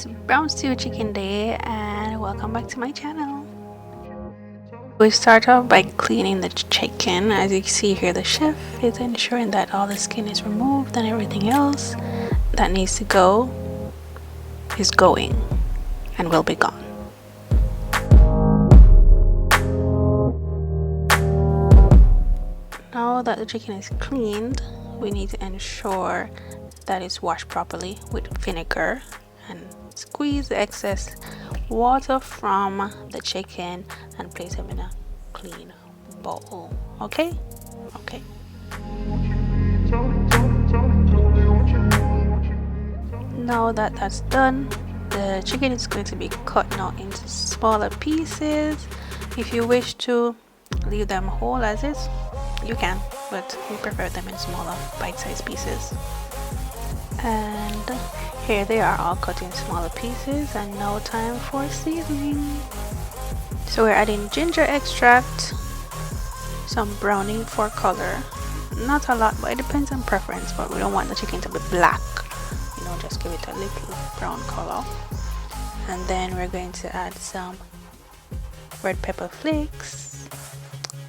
It's Brown Stewed Chicken Day and welcome back to my channel. We start off by cleaning the chicken. As you see here, the chef is ensuring that all the skin is removed and everything else that needs to go is going and will be gone. Now that the chicken is cleaned, we need to ensure that it's washed properly with vinegar and squeeze the excess water from the chicken and place them in a clean bowl. Okay. Now that that's done, the chicken is going to be cut now into smaller pieces. If you wish to leave them whole as is, you can, but we prefer them in smaller bite-sized pieces. And here they are, all cut in smaller pieces. And now time for seasoning. So we're adding ginger extract, some browning for color, not a lot, but it depends on preference, but we don't want the chicken to be black, you know, just give it a little brown color. And then we're going to add some red pepper flakes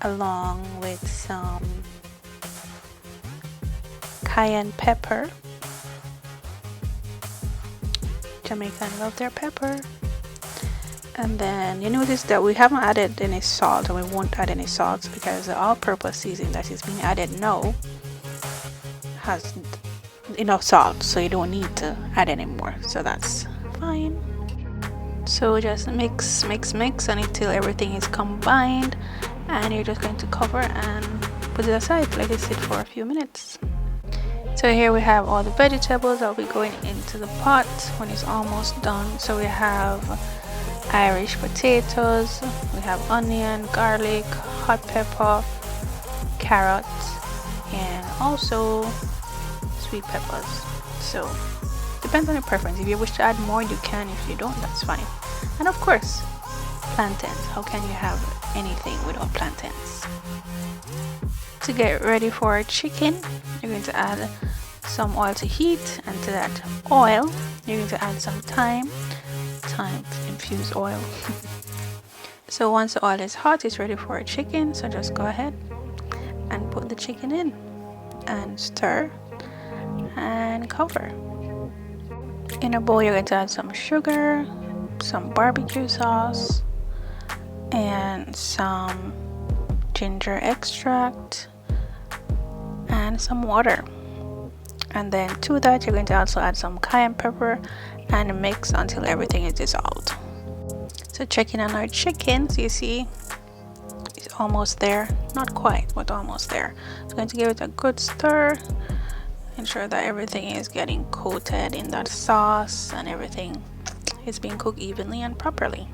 along with some cayenne pepper. Jamaicans love their pepper. And then you notice that we haven't added any salt, and we won't add any salt because the all-purpose seasoning that is being added now has enough salt, so you don't need to add any more, so that's fine. So just mix until everything is combined, and you're just going to cover and put it aside, let it sit for a few minutes. So here we have all the vegetables that will be going into the pot when it's almost done. So we have Irish potatoes, we have onion, garlic, hot pepper, carrots, and also sweet peppers. So depends on your preference. If you wish to add more, you can. If you don't, that's fine. And of course, plantains. How can you have anything without plantains? To get ready for our chicken, you're going to add some oil to heat, and to that oil you're going to add some thyme infused oil. So once the oil is hot, it's ready for our chicken. So just go ahead and put the chicken in and stir and cover. In a bowl you're going to add some sugar, some barbecue sauce, and some ginger extract and some water. And then to that you're going to also add some cayenne pepper and mix until everything is dissolved. So checking on our chicken, so you see it's almost there, not quite, but almost there. So going to give it a good stir, ensure that everything is getting coated in that sauce and everything is being cooked evenly and properly.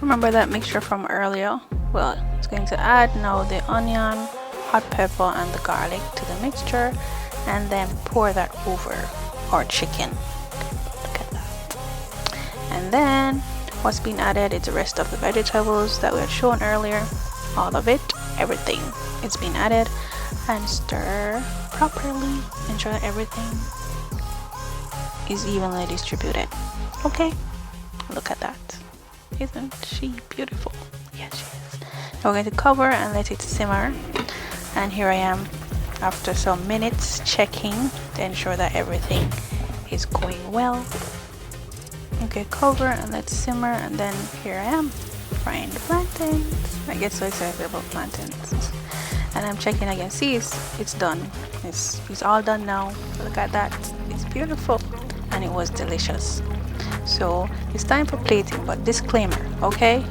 Remember that mixture from earlier? Well, it's going to add now the onion, hot pepper, and the garlic to the mixture, and then pour that over our chicken. Look at that. And then what's being added is the rest of the vegetables that we had shown earlier. All of it, everything is being added, and stir properly. Ensure that everything is evenly distributed. Okay, look at that. Isn't she beautiful? Yes, she is. Now we're going to cover and let it simmer. And here I am after some minutes checking to ensure that everything is going well. Okay, cover and let simmer, and then here I am frying the plantains. I get so excited about plantains. And I'm checking again. See, it's done. It's all done now. Look at that. It's beautiful, and it was delicious. So it's time for plating, but disclaimer, okay?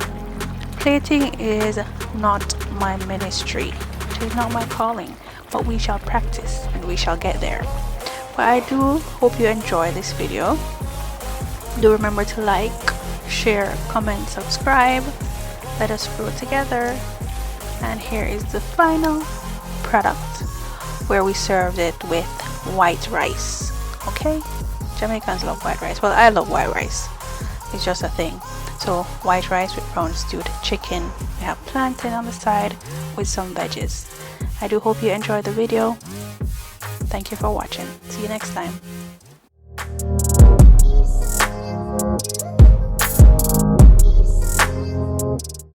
Plating is not my ministry. It is not my calling, but we shall practice and we shall get there. But I do hope you enjoy this video. Do remember to like, share, comment, subscribe. Let us grow together. And here is the final product, where we served it with white rice. Okay? Jamaicans love white rice. Well, I love white rice. It's just a thing. So white rice with brown stewed chicken. We have plantain on the side with some veggies. I do hope you enjoyed the video. Thank you for watching. See you next time.